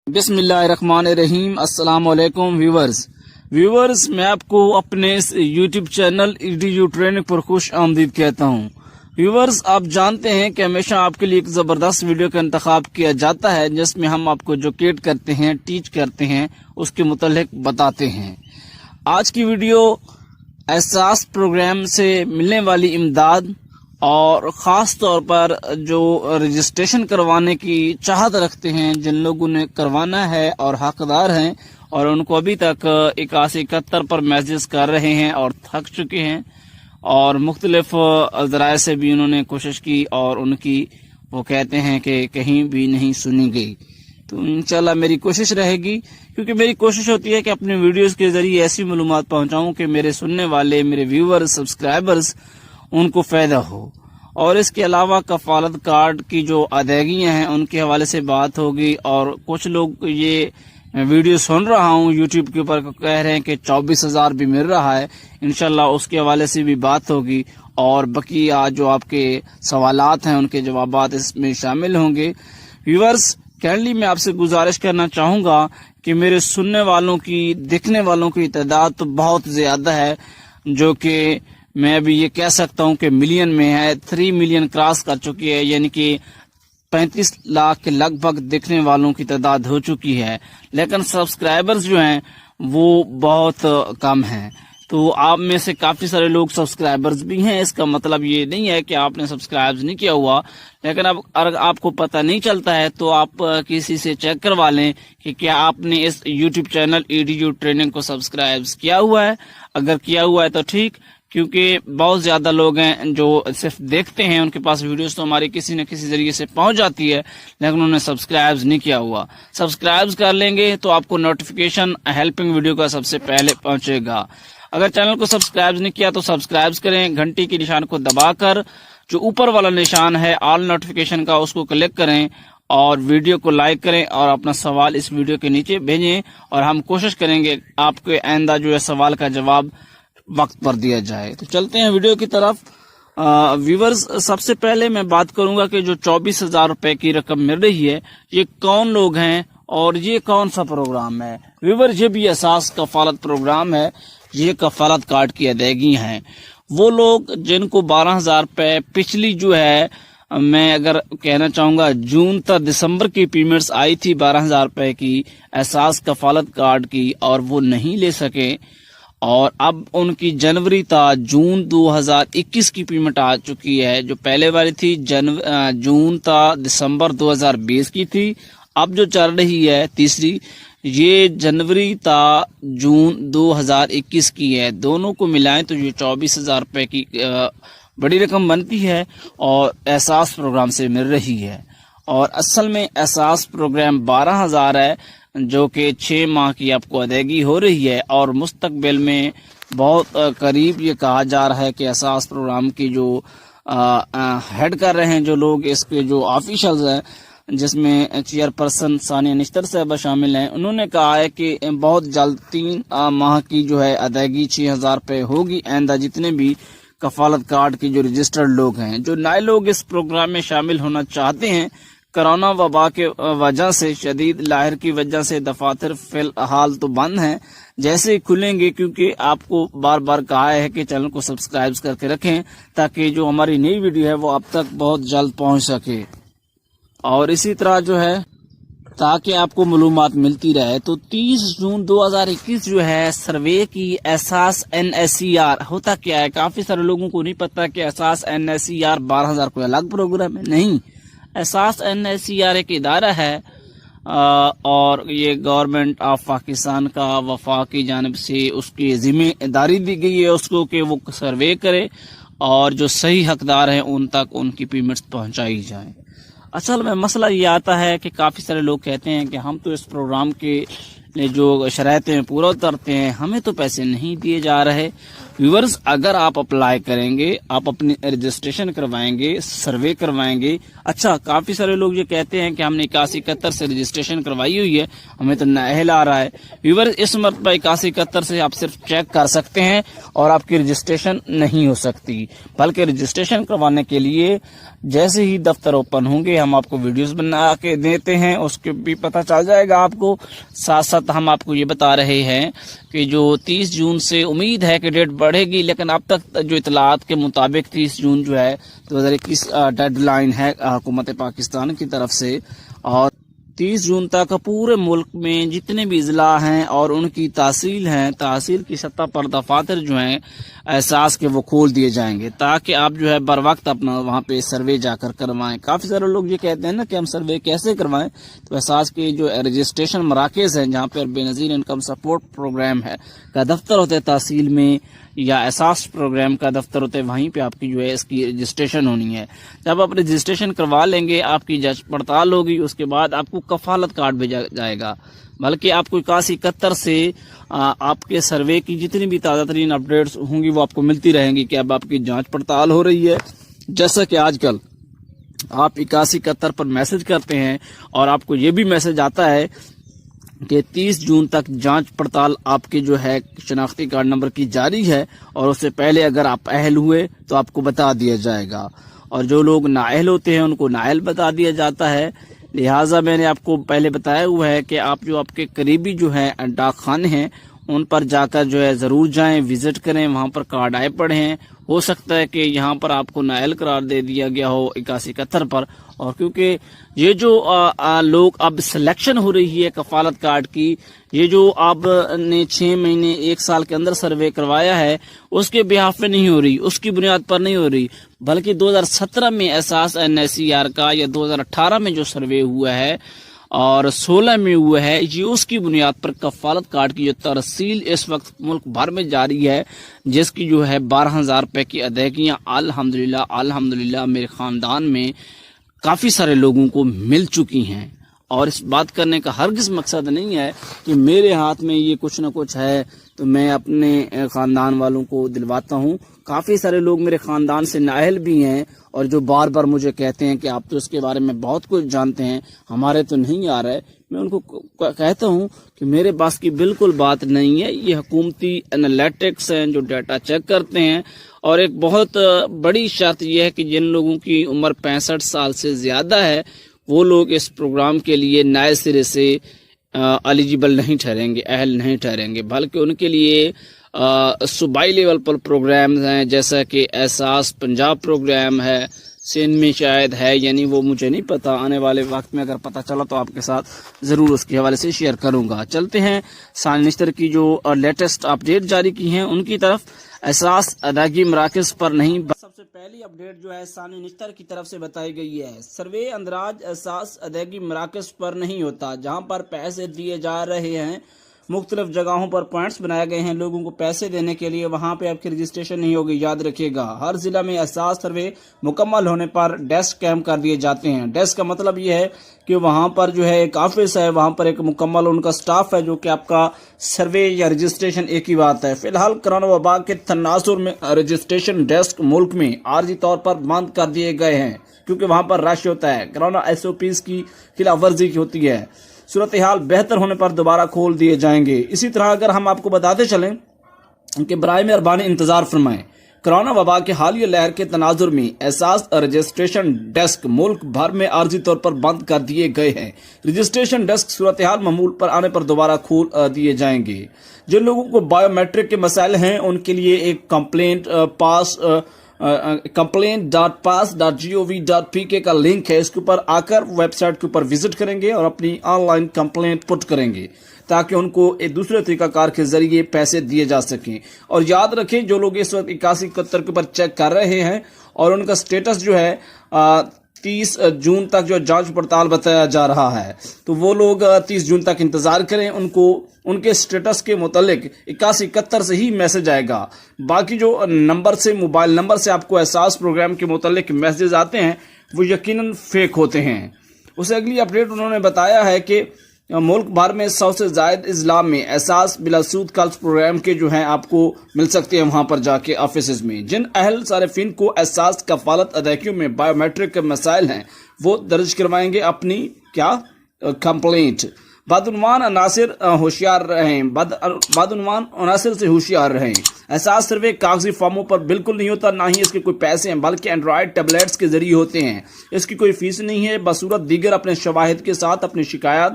बिस्मिल्लाहिर्रहमानिर्रहीम। अस्सलाम वालेकुम व्यूवर्स, मैं आपको अपने इस यूट्यूब चैनल EDU ट्रेनिंग पर खुश आमदीद कहता हूँ। व्यूवर्स, आप जानते हैं कि हमेशा आपके लिए एक ज़बरदस्त वीडियो का इंतखाब किया जाता है जिसमें हम आपको एजुकेट करते हैं, टीच करते हैं, उसके मुतल्लिक बताते हैं। आज की वीडियो एहसास प्रोग्राम से मिलने वाली इमदाद और ख़ास तौर पर जो रजिस्ट्रेशन करवाने की चाहत रखते हैं, जिन लोगों ने करवाना है और हकदार हैं और उनको अभी तक 8171 पर मैसेज कर रहे हैं और थक चुके हैं और मुख्तलिफ ज़राए से भी उन्होंने कोशिश की और उनकी वो कहते हैं कि कहीं भी नहीं सुनी गई। तो इंशाल्लाह मेरी कोशिश रहेगी, क्योंकि मेरी कोशिश होती है कि अपने वीडियोस के ज़रिए ऐसी मालूमात पहुँचाऊँ कि मेरे सुनने वाले, मेरे व्यूवर्स, सब्सक्राइबर्स उनको फ़ायदा हो। और इसके अलावा कफालत कार्ड की जो अदायगियाँ हैं उनके हवाले से बात होगी। और कुछ लोग ये वीडियो सुन रहा हूँ यूट्यूब के ऊपर कह रहे हैं कि 24,000 भी मिल रहा है, इंशाल्लाह उसके हवाले से भी बात होगी। और बकिया जो आपके सवालात हैं उनके जवाबात इसमें शामिल होंगे। व्यूअर्स, काइंडली मैं आपसे गुजारिश करना चाहूँगा कि मेरे सुनने वालों की, देखने वालों की तादाद तो बहुत ज़्यादा है, जो कि मैं अभी ये कह सकता हूँ कि मिलियन में है, 3 मिलियन क्रॉस कर चुकी है, यानी कि 35 लाख के लगभग देखने वालों की तादाद हो चुकी है। लेकिन सब्सक्राइबर्स जो हैं वो बहुत कम हैं। तो आप में से काफ़ी सारे लोग सब्सक्राइबर्स भी हैं, इसका मतलब ये नहीं है कि आपने सब्सक्राइब नहीं किया हुआ। लेकिन अब अगर आपको पता नहीं चलता है तो आप किसी से चेक करवा लें कि क्या आपने इस यूट्यूब चैनल EDU ट्रेनिंग को सब्सक्राइब किया हुआ है। अगर किया हुआ है तो ठीक, क्योंकि बहुत ज़्यादा लोग हैं जो सिर्फ देखते हैं, उनके पास वीडियोस तो हमारी किसी न किसी जरिए से पहुंच जाती है, लेकिन उन्होंने सब्सक्राइब नहीं किया हुआ। सब्सक्राइब कर लेंगे तो आपको नोटिफिकेशन हेल्पिंग वीडियो का सबसे पहले पहुंचेगा। अगर चैनल को सब्सक्राइब नहीं किया तो सब्सक्राइब करें, घंटी के निशान को दबाकर जो ऊपर वाला निशान है ऑल नोटिफिकेशन का, उसको क्लिक करें और वीडियो को लाइक करें और अपना सवाल इस वीडियो के नीचे भेजें और हम कोशिश करेंगे आपके आइंदा जो है सवाल का जवाब वक्त पर दिया जाए। तो चलते हैं वीडियो की तरफ। व्यूवर्स, सबसे पहले मैं बात करूंगा कि जो 24,000 रुपए की रकम मिल रही है, ये कौन लोग हैं और ये कौन सा प्रोग्राम है। व्यूवर्स, ये भी एहसास कफालत प्रोग्राम है। ये कफालत कार्ड की अदायगी हैं। वो लोग जिनको 12,000 रुपए पिछली जो है, मैं अगर कहना चाहूंगा जून तक दिसंबर की पेमेंट्स आई थी 12,000 रुपए की एहसास कफालत कार्ड की, और वो नहीं ले सके, और अब उनकी जनवरी ता जून 2021 की पेमेंट आ चुकी है। जो पहले वाली थी जून ता दिसंबर 2020 की थी, अब जो चल रही है तीसरी, ये जनवरी ता जून 2021 की है। दोनों को मिलाएं तो ये 24,000 रुपए की बड़ी रकम बनती है और एहसास प्रोग्राम से मिल रही है। और असल में एहसास प्रोग्राम 12,000 है, जो कि 6 माह की आपको अदायगी हो रही है। और मुस्तकबिल में बहुत करीब ये कहा जा रहा है कि एहसास प्रोग्राम की जो हेड कर रहे हैं, जो लोग इसके जो ऑफिशियल्स हैं, जिसमें चेयरपर्सन सania nishtar साहब शामिल हैं, उन्होंने कहा है कि बहुत जल्द 3 माह की जो है अदायगी 6,000 रुपये होगी। आइंदा जितने भी कफालत कार्ड के जो रजिस्टर्ड लोग हैं, जो नए लोग इस प्रोग्राम में शामिल होना चाहते हैं, कोरोना वबा के वजह से, शदीद लहर की वजह से दफातर फिलहाल तो बंद हैं। जैसे ही खुलेंगे, क्योंकि आपको बार बार कहा है कि चैनल को सब्सक्राइब करके रखें ताकि जो हमारी नई वीडियो है वो आप तक बहुत जल्द पहुंच सके, और इसी तरह जो है ताकि आपको मालूमात मिलती रहे। तो 30 जून 2021 जो है सर्वे की एहसास NSER होता क्या है। काफी सारे लोगों को नहीं पता कि एहसास NSER 12,000 कोई अलग प्रोग्राम है, नहीं। एहसास NSER एक इदारा है और ये गवर्नमेंट ऑफ पाकिस्तान का वफाक की जानिब से उसकी जिम्मेदारी दी गई है उसको कि वो सर्वे करे और जो सही हकदार हैं उन तक उनकी पेमेंट्स पहुंचाई जाए। असल में मसला ये आता है कि काफ़ी सारे लोग कहते हैं कि हम तो इस प्रोग्राम के जो शरायतें पूरा उतरते हैं, हमें तो पैसे नहीं दिए जा रहे। व्यूवर्स, अगर आप अप्लाई करेंगे, आप अपनी रजिस्ट्रेशन करवाएंगे, सर्वे करवाएंगे। अच्छा, काफ़ी सारे लोग ये कहते हैं कि हमने 8171 से रजिस्ट्रेशन करवाई हुई है, हमें तो नाअहल आ रहा है। व्यूवर्स, इस मरतबा 8171 से आप सिर्फ चेक कर सकते हैं और आपकी रजिस्ट्रेशन नहीं हो सकती, बल्कि रजिस्ट्रेशन करवाने के लिए जैसे ही दफ्तर ओपन होंगे हम आपको वीडियोस बना के देते हैं, उसके भी पता चल जाएगा आपको। साथ साथ हम आपको ये बता रहे हैं कि जो 30 जून से उम्मीद है कि डेट बढ़ेगी, लेकिन अब तक जो इतलात के मुताबिक 30 जून जो है 2021 डेडलाइन है हुकूमत पाकिस्तान की तरफ से। और 30 जून तक पूरे मुल्क में जितने भी अजला हैं और उनकी तहसील हैं, तहसील की सतह पर दफातर जो हैं एहसास के वो खोल दिए जाएंगे, ताकि आप जो है बर वक्त अपना वहाँ पे सर्वे जाकर करवाएं। काफ़ी सारे लोग ये कहते हैं ना कि हम सर्वे कैसे करवाएं, तो एहसास के जो रजिस्ट्रेशन मराकज़ हैं जहाँ पर बेनज़ीर इनकम सपोर्ट प्रोग्राम है का दफ्तर होता है तहसील में, या एहसास प्रोग्राम का दफ्तर होता है, वहीं पे आपकी जो है इसकी रजिस्ट्रेशन होनी है। जब आप रजिस्ट्रेशन करवा लेंगे, आपकी जांच पड़ताल होगी, उसके बाद आपको कफालत कार्ड भेजा जाएगा। बल्कि आपको 81-71 से आपके सर्वे की जितनी भी ताज़ा तरीन अपडेट्स होंगी वो आपको मिलती रहेंगी कि अब आपकी जांच पड़ताल हो रही है। जैसा कि आजकल आप 81-71 पर मैसेज करते हैं और आपको ये भी मैसेज आता है कि 30 जून तक जांच पड़ताल आपके जो है शनाख्ती कार्ड नंबर की जारी है, और उससे पहले अगर आप अहल हुए तो आपको बता दिया जाएगा, और जो लोग नाअहल होते हैं उनको नाअहल बता दिया जाता है। लिहाजा मैंने आपको पहले बताया हुआ है कि आप जो आपके करीबी जो है डाक खाने हैं उन पर जाकर जो है ज़रूर जाएं, विज़िट करें, वहाँ पर कार्ड आए पड़े हैं। हो सकता है कि यहाँ पर आपको नाअहल करार दे दिया गया हो 81-71 पर, और क्योंकि ये जो लोग अब सिलेक्शन हो रही है कफालत कार्ड की, ये जो आपने 6 महीने 1 साल के अंदर सर्वे करवाया है उसके बिहाफ पे नहीं हो रही, उसकी बुनियाद पर नहीं हो रही, बल्कि 2017 में एहसास NSER का या 2018 में जो सर्वे हुआ है और 16 में हुआ है, ये उसकी बुनियाद पर कफालत कार्ड की जो तरसील इस वक्त मुल्क भर में जारी है, जिसकी जो है 12,000 रुपये की अदायगियाँ अल्हम्दुलिल्लाह मेरे ख़ानदान में काफ़ी सारे लोगों को मिल चुकी हैं। और इस बात करने का हरगिज़ मकसद नहीं है कि मेरे हाथ में ये कुछ ना कुछ है तो मैं अपने ख़ानदान वालों को दिलवाता हूँ। काफ़ी सारे लोग मेरे ख़ानदान से नाअहल भी हैं और जो बार बार मुझे कहते हैं कि आप तो इसके बारे में बहुत कुछ जानते हैं, हमारे तो नहीं आ रहा है। मैं उनको कहता हूँ कि मेरे पास की बिल्कुल बात नहीं है, ये हुकूमती एनालिटिक्स हैं जो डाटा चेक करते हैं। और एक बहुत बड़ी शर्त यह है कि जिन लोगों की उम्र 65 साल से ज़्यादा है वो लोग इस प्रोग्राम के लिए नए सिरे से एलिजिबल नहीं ठहरेंगे, अहल नहीं ठहरेंगे, बल्कि उनके लिए सूबाई लेवल पर प्रोग्राम हैं, जैसा कि एहसास पंजाब प्रोग्राम है, सिंध में शायद है, यानी वो मुझे नहीं पता, आने वाले वक्त में अगर पता चला तो आपके साथ ज़रूर उसके हवाले से शेयर करूंगा। चलते हैं साल निश्तर की जो लेटेस्ट अपडेट जारी की हैं उनकी तरफ। एहसास अदायगी मराकज़ पर नहीं, सबसे पहली अपडेट जो है सानी निश्तर की तरफ से बताई गई है। सर्वे अंदराज एहसास अदायगी मराकज़ पर नहीं होता, जहाँ पर पैसे दिए जा रहे हैं, मुख्तलिफ जगहों पर पॉइंट्स बनाए गए हैं लोगों को पैसे देने के लिए, वहाँ पे आपकी रजिस्ट्रेशन नहीं होगी। याद रखिएगा, हर जिला में एहसास सर्वे मुकम्मल होने पर डेस्क कैम्प कर दिए जाते हैं। डेस्क का मतलब ये है कि वहाँ पर जो है एक ऑफिस है, वहाँ पर एक मुकम्मल उनका स्टाफ है जो कि आपका सर्वे या रजिस्ट्रेशन एक ही बात है। फिलहाल कोरोना वबा के तनासुर में रजिस्ट्रेशन डेस्क मुल्क में आर्जी तौर पर बंद कर दिए गए हैं, क्योंकि वहाँ पर रश होता है, कोरोना SOPs की खिलाफ वर्जी होती है। सूरत हाल बेहतर होने पर दोबारा खोल दिए जाएंगे। इसी तरह अगर हम आपको बताते चलें कि बराए मेहरबानी इंतजार फरमाएं, कोरोना वबा के हालिया लहर के तनाजुर में एहसास रजिस्ट्रेशन डेस्क मुल्क भर में आर्जी तौर पर बंद कर दिए गए हैं। रजिस्ट्रेशन डेस्क सूरत हाल मामूल पर आने पर दोबारा खोल दिए जाएंगे। जिन लोगों को बायोमेट्रिक के मसाइल हैं उनके लिए एक complaint.pass.gov.pk का लिंक है, इसके ऊपर आकर वेबसाइट के ऊपर विजिट करेंगे और अपनी ऑनलाइन कंप्लेंट पुट करेंगे ताकि उनको एक दूसरे तरीकाकार के जरिए पैसे दिए जा सकें। और याद रखें, जो लोग इस वक्त 81-71 के ऊपर चेक कर रहे हैं और उनका स्टेटस जो है 30 जून तक जो जांच पड़ताल बताया जा रहा है, तो वो लोग 30 जून तक इंतजार करें, उनको उनके स्टेटस के मुतालिक 81-71 से ही मैसेज आएगा। बाकी जो नंबर से, मोबाइल नंबर से आपको एहसास प्रोग्राम के मुतालिक मैसेज आते हैं वो यकीनन फेक होते हैं। उसे अगली अपडेट उन्होंने बताया है कि मुल्क भर में 100 से ज़ायद इस्लाम में एहसास बिलासूद कर्ज प्रोग्राम के जो हैं आपको मिल सकते हैं वहां पर जाके ऑफिस में। जिन अहल सारिफिन को एहसास कफालत अदायगियों में बायोमेट्रिक के मसाइल हैं वो दर्ज करवाएंगे अपनी कंप्लेंट। بدعنوان عناصر ہوشیار رہیں، بدعنوان عناصر سے ہوشیار رہیں۔ احساس سروے کاغذی فارموں پر بالکل نہیں ہوتا، نہ ہی اس کے کوئی پیسے ہیں، بلکہ اینڈرائڈ ٹیبلیٹس کے ذریعے ہوتے ہیں۔ اس کی کوئی فیس نہیں ہے، بصورت دیگر اپنے شواہد کے ساتھ اپنی شکایات